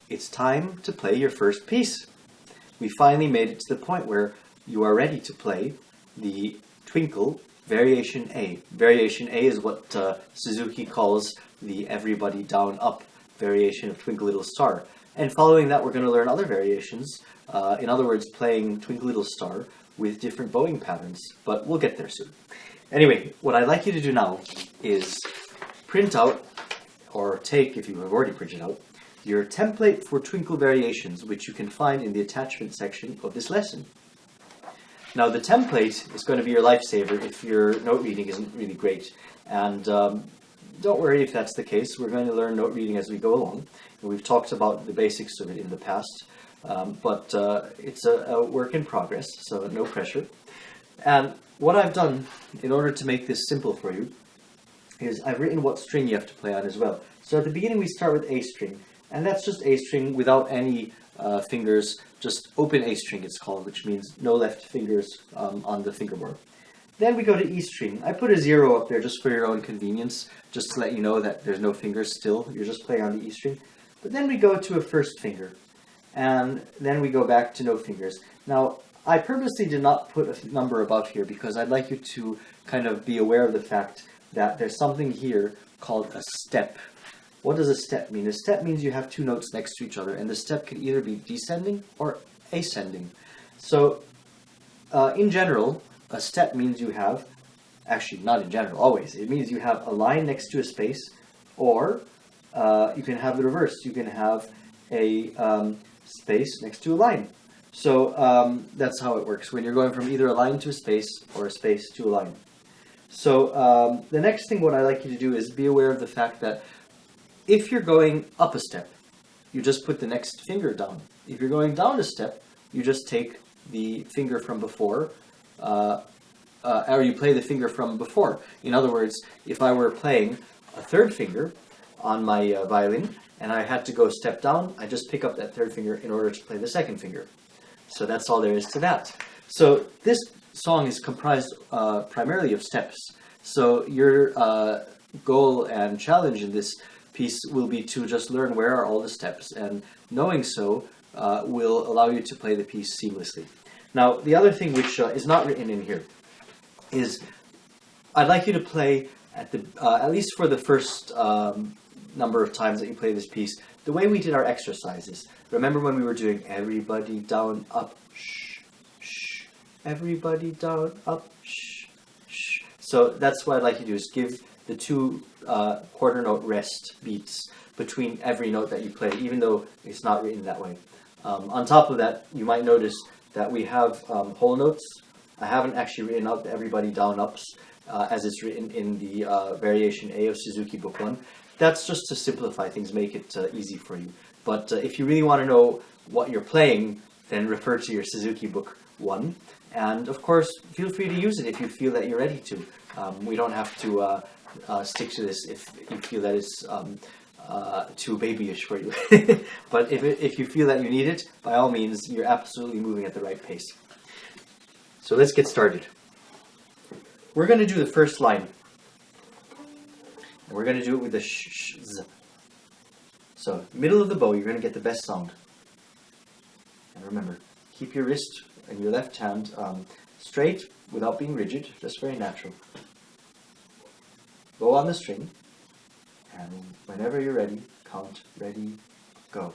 it's time to play your first piece. We finally made it to the point where you are ready to play the Twinkle Variation A. Variation A is what Suzuki calls the everybody down up variation of Twinkle Little Star. And following that, we're going to learn other variations. In other words, playing Twinkle Little Star with different bowing patterns. But we'll get there soon. Anyway, what I'd like you to do now is print out, or take, if you have already printed out, your template for Twinkle variations, which you can find in the attachment section of this lesson. Now, the template is going to be your lifesaver if your note reading isn't really great. And don't worry if that's the case. We're going to learn note reading as we go along. And we've talked about the basics of it in the past. But it's a work in progress, so no pressure. And what I've done in order to make this simple for you is I've written what string you have to play on as well. So at the beginning we start with A string. And that's just A string without any fingers, just open A string it's called, which means no left fingers on the fingerboard. Then we go to E string. I put a 0 up there just for your own convenience, just to let you know that there's no fingers still, you're just playing on the E string. But then we go to a first finger, and then we go back to no fingers. Now, I purposely did not put a number above here because I'd like you to kind of be aware of the fact that there's something here called a step. What does a step mean? A step means you have two notes next to each other, and the step can either be descending or ascending. So, in general, a step means you have, actually not in general, always, it means you have a line next to a space, or you can have the reverse. You can have a space next to a line. So that's how it works, when you're going from either a line to a space, or a space to a line. So the next thing what I like you to do is be aware of the fact that if you're going up a step, you just put the next finger down. If you're going down a step, you just take the finger from before, or you play the finger from before. In other words, if I were playing a third finger on my violin, and I had to go step down, I just pick up that third finger in order to play the second finger. So that's all there is to that. So this song is comprised primarily of steps. So your goal and challenge in this piece will be to just learn where are all the steps, and knowing so will allow you to play the piece seamlessly. Now, the other thing which is not written in here is I'd like you to play at least for the first number of times that you play this piece, the way we did our exercises. Remember when we were doing everybody down, up, shh, shh, everybody down, up, shh, shh. So that's what I'd like you to do, is give the two quarter note rest beats between every note that you play, even though it's not written that way. On top of that, you might notice that we have whole notes. I haven't actually written out the everybody down ups as it's written in the Variation A of Suzuki Book 1. That's just to simplify things, make it easy for you. But if you really want to know what you're playing, then refer to your Suzuki Book 1. And of course, feel free to use it if you feel that you're ready to. We don't have to stick to this if you feel that it's too babyish for you. But if you feel that you need it, by all means, you're absolutely moving at the right pace. So let's get started. We're going to do the first line. And we're going to do it with the sh, sh, z. So, middle of the bow, you're going to get the best sound. And remember, keep your wrist and your left hand straight without being rigid, just very natural. Bow on the string, and whenever you're ready, count, ready, go.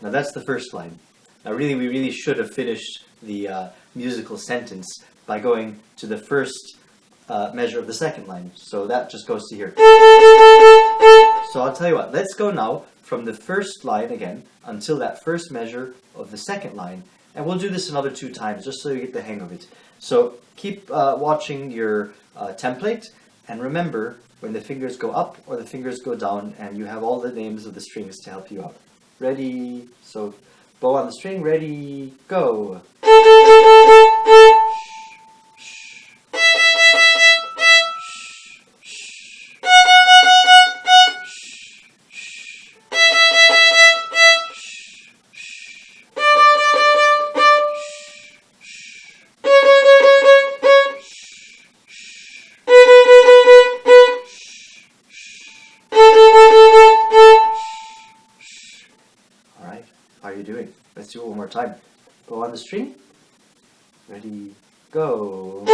Now that's the first line. Now we really should have finished the musical sentence by going to the first measure of the second line. So that just goes to here. So I'll tell you what, let's go now from the first line again until that first measure of the second line. And we'll do this another 2 times just so you get the hang of it. So keep watching your template, and remember when the fingers go up or the fingers go down, and you have all the names of the strings to help you out. Ready, so bow on the string, ready, go. doing. Let's do it one more time. Bow on the string. Ready, go.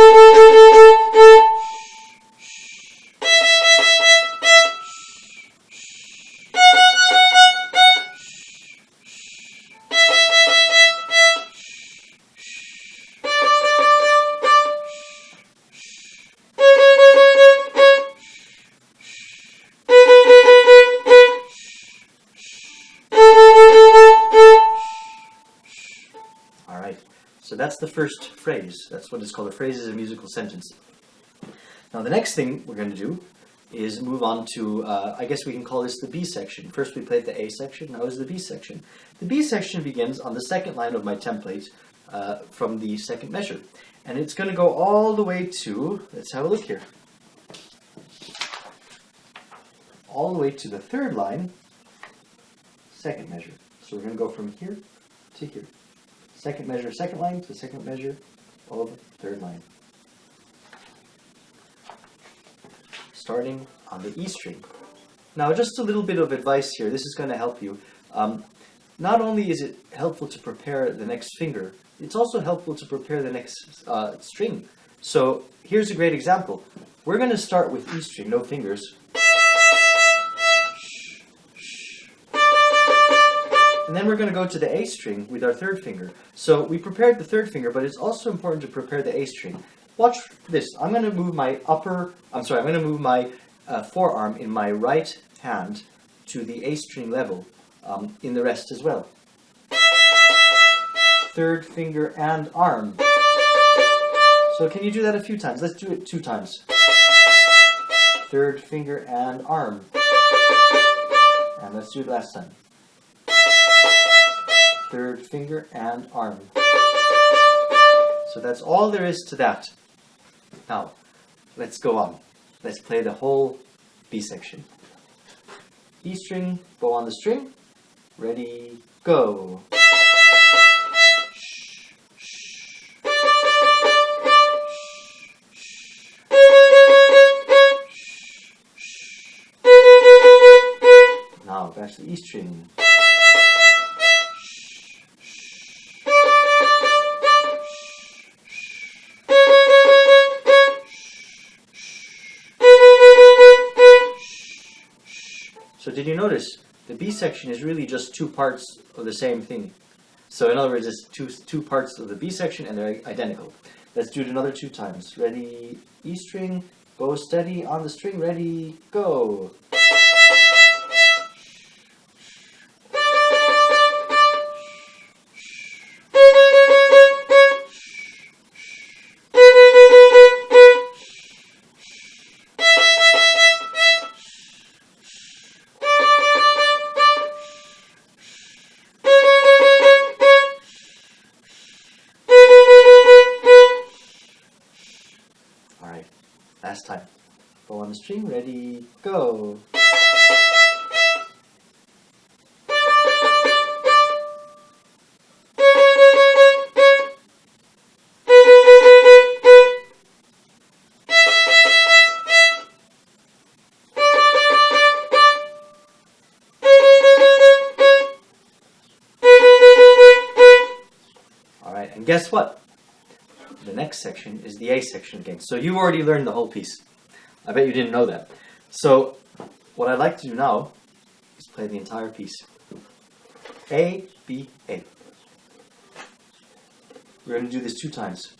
So that's the first phrase. That's what is called a phrase is a musical sentence. Now the next thing we're going to do is move on to, I guess we can call this the B section. First we played the A section, now is the B section. The B section begins on the second line of my template from the second measure. And it's going to go all the way to, let's have a look here, all the way to the third line, second measure. So we're going to go from here to here. Second measure, second line, to the second measure of third line. Starting on the E string. Now just a little bit of advice here, this is going to help you. Not only is it helpful to prepare the next finger, it's also helpful to prepare the next string. So here's a great example. We're going to start with E string, no fingers. And then we're going to go to the A string with our third finger. So we prepared the third finger, but it's also important to prepare the A string. Watch this. I'm going to move my forearm in my right hand to the A string level in the rest as well. Third finger and arm. So can you do that a few times? Let's do it 2 times. Third finger and arm. And let's do it last time. Third finger and arm. So that's all there is to that. Now, let's go on. Let's play the whole B section. E string, bow on the string. Ready, go. Now, back to the E string. So did you notice the B section is really just 2 parts of the same thing? So in other words, it's two parts of the B section and they're identical. Let's do it another 2 times. Ready, E string, bow steady on the string, ready, go. Last time. Bow on the string, ready, go. Alright, and guess what? The next section is the A section again. So you've already learned the whole piece. I bet you didn't know that. So what I'd like to do now is play the entire piece. A, B, A. We're going to do this 2 times.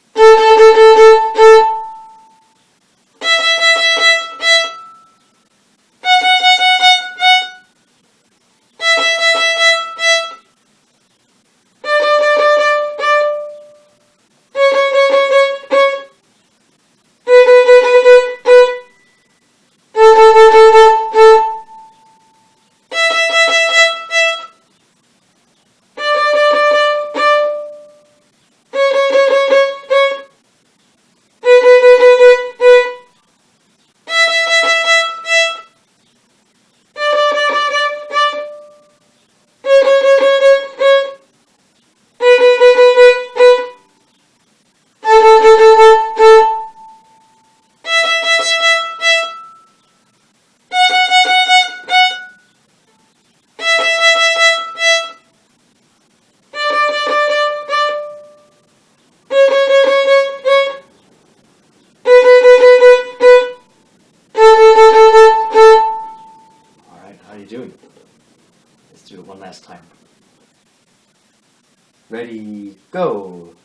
Ready, go!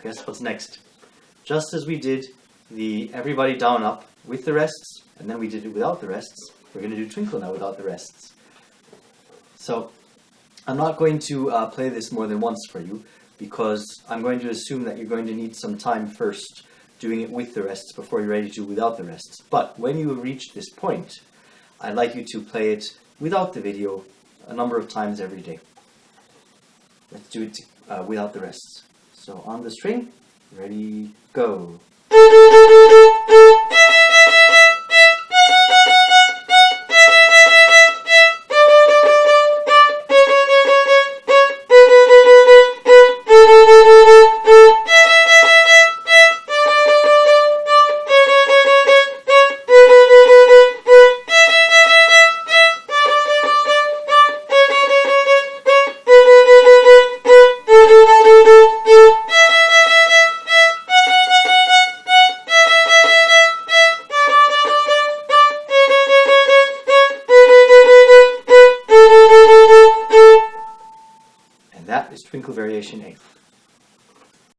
Guess what's next? Just as we did the everybody down up with the rests, and then we did it without the rests, we're going to do Twinkle now without the rests. So I'm not going to play this more than once for you, because I'm going to assume that you're going to need some time first doing it with the rests before you're ready to do without the rests. But when you reach this point, I'd like you to play it without the video a number of times every day. Let's do it without the rests. So on the string, ready, go. That is Twinkle Variation A.